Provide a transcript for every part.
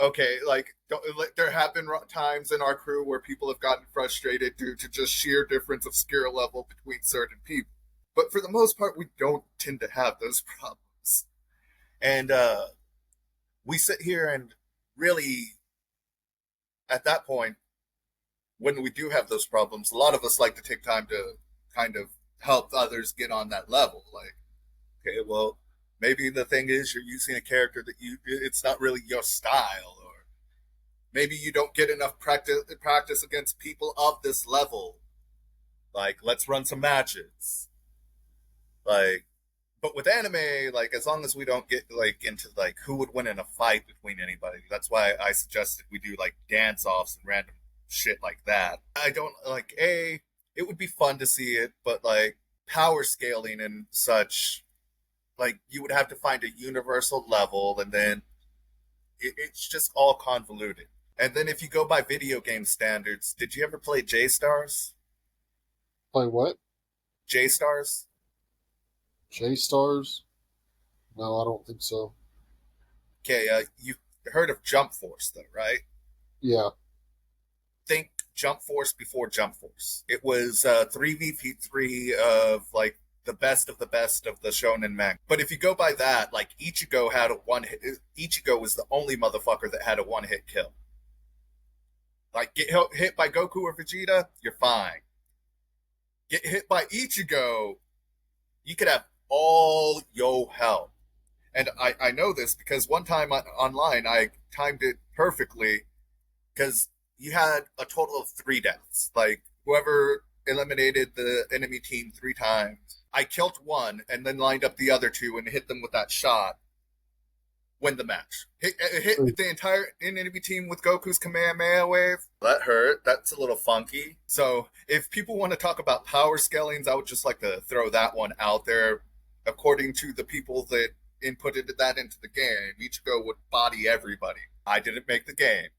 Okay, there have been times in our crew where people have gotten frustrated due to just sheer difference of skill level between certain people. But for the most part, we don't tend to have those problems. And we sit here and really, at that point, when we do have those problems, a lot of us like to take time to kind of help others get on that level. Like, okay, well, maybe the thing is you're using a character that it's not really your style, or maybe you don't get enough practice against people of this level. Like, let's run some matches. Like, but with anime, like as long as we don't get like into like who would win in a fight between anybody, that's why I suggested we do like dance offs and random shit like that. I don't like it would be fun to see it, but like power scaling and such, like you would have to find a universal level, and then it's just all convoluted. And then if you go by video game standards, did you ever play J Stars? Play what? J Stars? J Stars? No, I don't think so. Okay, you heard of Jump Force though, right? Yeah. Think Jump Force before Jump Force. It was 3v3 of like the best of the shonen manga. But if you go by that, like Ichigo had a one hit. Ichigo was the only motherfucker that had a one hit kill. Like get hit by Goku or Vegeta, you're fine. Get hit by Ichigo, you could have all yo hell. And I know this because one time online I timed it perfectly because you had a total of 3 deaths. Like whoever eliminated the enemy team 3 times, I killed one and then lined up the other two and hit them with that shot. Win the match. Hit the entire enemy team with Goku's Kamehameha wave. That hurt. That's a little funky. So if people want to talk about power scalings, I would just like to throw that one out there. According to the people that inputted that into the game, Ichigo would body everybody. I didn't make the game.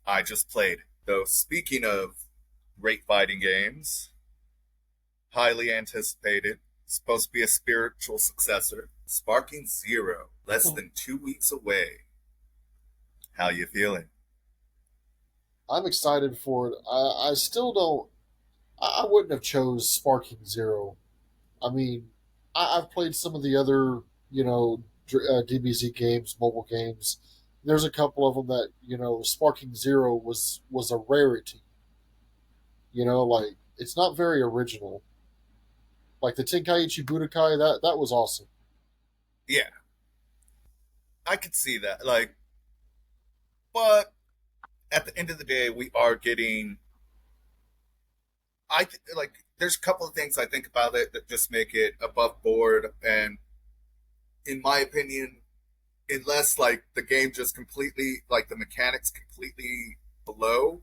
I just played. Though speaking of great fighting games, highly anticipated, supposed to be a spiritual successor, Sparking Zero, less than 2 weeks away. How you feeling? I'm excited for it. I still don't. I wouldn't have chose Sparking Zero. I mean, I've played some of the other, DBZ games, mobile games. There's a couple of them that Sparking Zero was a rarity. Like it's not very original. Like the Tenkaichi Budokai, that was awesome. Yeah, I could see that. Like, but at the end of the day, we are getting. Like. There's a couple of things I think about it that just make it above board, and in my opinion, unless like the game just completely like the mechanics completely below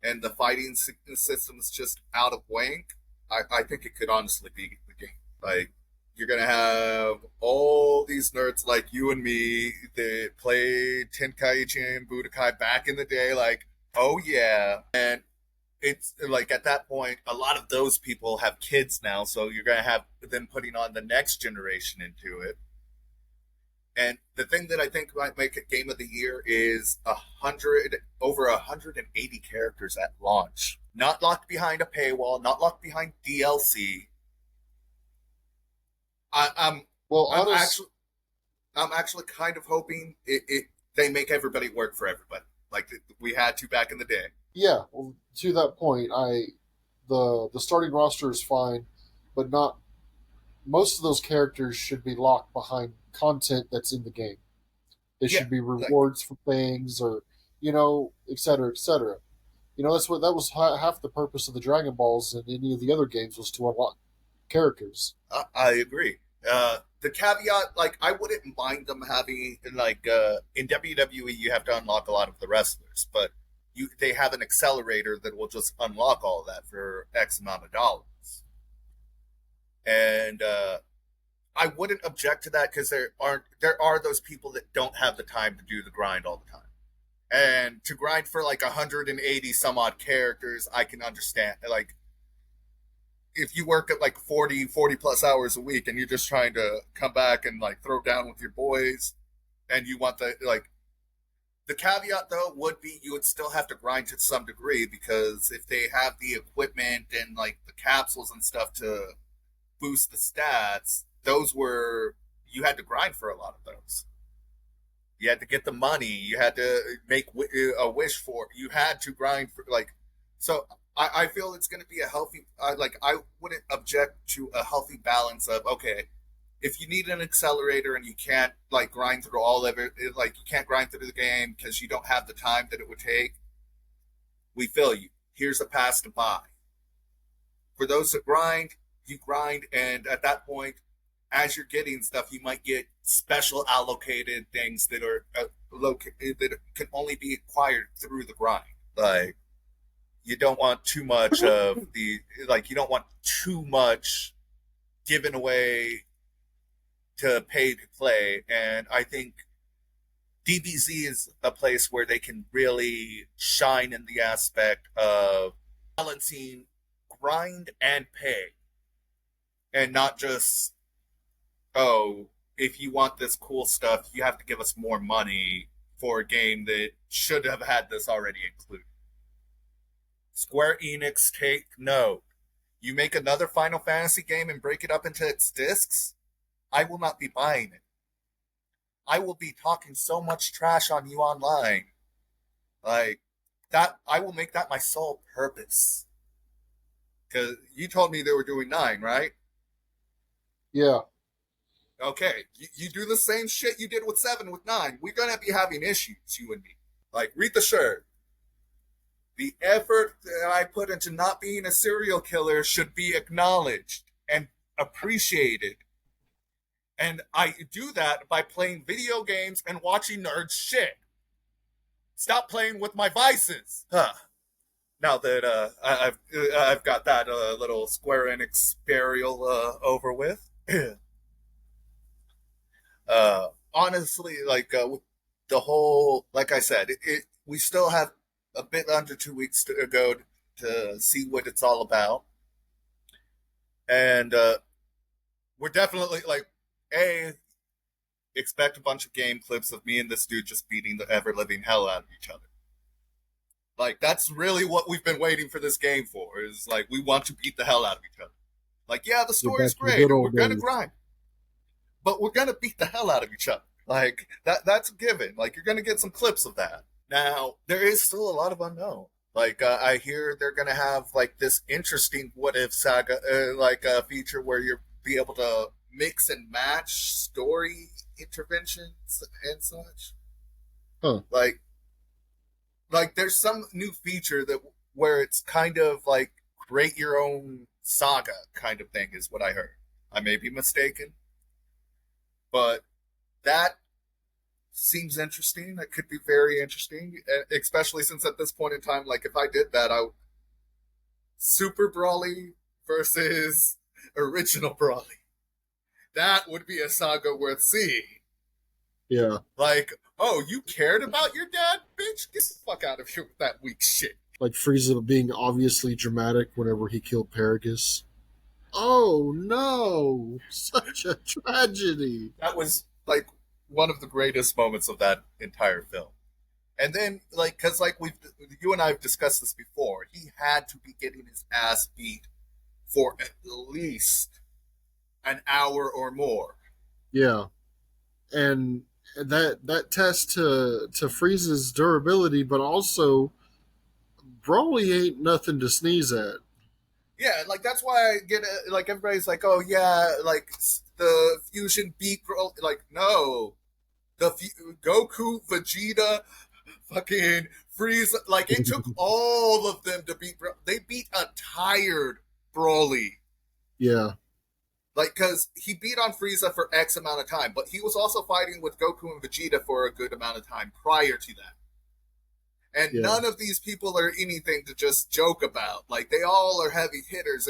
and the fighting system's just out of whack, I think it could honestly be the game. Like you're gonna have all these nerds like you and me that played Tenkaichi and Budokai back in the day, like, oh yeah. And it's like at that point, a lot of those people have kids now, so you're gonna have them putting on the next generation into it. And the thing that I think might make it game of the year is over 180 characters at launch, not locked behind a paywall, not locked behind DLC. I, I'm Well, I'm honest, actually I'm actually kind of hoping it they make everybody work for everybody, like we had to back in the day. yeah. Well, to that point, the starting roster is fine, but not most of those characters should be locked behind content that's in the game. They Yeah, should be like rewards for things, or et cetera, et cetera. That was half the purpose of the Dragon Balls and any of the other games was to unlock characters. I agree. The caveat, like, I wouldn't mind them having like in WWE, you have to unlock a lot of the wrestlers, but they have an accelerator that will just unlock all of that for X amount of dollars. And I wouldn't object to that because there are those people that don't have the time to do the grind all the time. And to grind for like 180 some odd characters, I can understand. Like if you work at like 40 plus hours a week and you're just trying to come back and like throw down with your boys and you want the like The caveat though would be you would still have to grind to some degree because if they have the equipment and like the capsules and stuff to boost the stats, those were you had to grind for a lot of those. You had to get the money. You had to make a wish for. You had to grind for like. So I feel it's going to be a healthy. Like I wouldn't object to a healthy balance of okay, if you need an accelerator and you can't like grind through all of it, like you can't grind through the game because you don't have the time that it would take. We feel you. Here's a pass to buy. For those that grind, you grind, and at that point, as you're getting stuff, you might get special allocated things that are located that can only be acquired through the grind. Like you don't want too much of the like you don't want too much given away to pay to play, and I think DBZ is a place where they can really shine in the aspect of balancing grind and pay, and not just oh, if you want this cool stuff, you have to give us more money for a game that should have had this already included. Square Enix, take note. You make another Final Fantasy game and break it up into its discs, I will not be buying it. I will be talking so much trash on you online. Like, that, I will make that my sole purpose. Because you told me they were doing 9, right? Yeah. Okay, you do the same shit you did with 7 with 9. We're gonna be having issues, you and me. Like, read the shirt. The effort that I put into not being a serial killer should be acknowledged and appreciated. And I do that by playing video games and watching nerd shit. Stop playing with my vices. Huh. Now that I've got that little Square Enix burial over with. Honestly, like with the whole, like I said, we still have a bit under 2 weeks to go to see what it's all about, and we're definitely like expect a bunch of game clips of me and this dude just beating the ever living hell out of each other. Like that's really what we've been waiting for this game for. Is like we want to beat the hell out of each other. Like yeah, the story's great, and we're gonna grind, but we're gonna beat the hell out of each other. Like that's a given. Like you're gonna get some clips of that. Now there is still a lot of unknown. Like I hear they're gonna have like this interesting what if saga, like a feature where you'll be able to mix and match story interventions and such. Huh. Like there's some new feature that where it's kind of like create your own saga kind of thing is what I heard. I may be mistaken, but that seems interesting. It could be very interesting, especially since at this point in time, like if I did that, I Super Brawly versus original Brawly. That would be a saga worth seeing. Yeah. Like, oh, you cared about your dad, bitch? Get the fuck out of here with that weak shit. Like Frieza being obviously dramatic whenever he killed Paragus. Oh no! Such a tragedy. That was like one of the greatest moments of that entire film. And then, like, because like you and I have discussed this before, he had to be getting his ass beat for at least an hour or more. Yeah, and that tests to Frieza's durability, but also Broly ain't nothing to sneeze at. Yeah, like that's why I get like everybody's like, oh yeah, like the fusion beat Broly. Like no, the Goku, Vegeta, fucking Frieza. Like it took all of them to beat. They beat a tired Broly. Yeah. Like, because he beat on Frieza for X amount of time, but he was also fighting with Goku and Vegeta for a good amount of time prior to that. And none of these people are anything to just joke about. Like, they all are heavy hitters.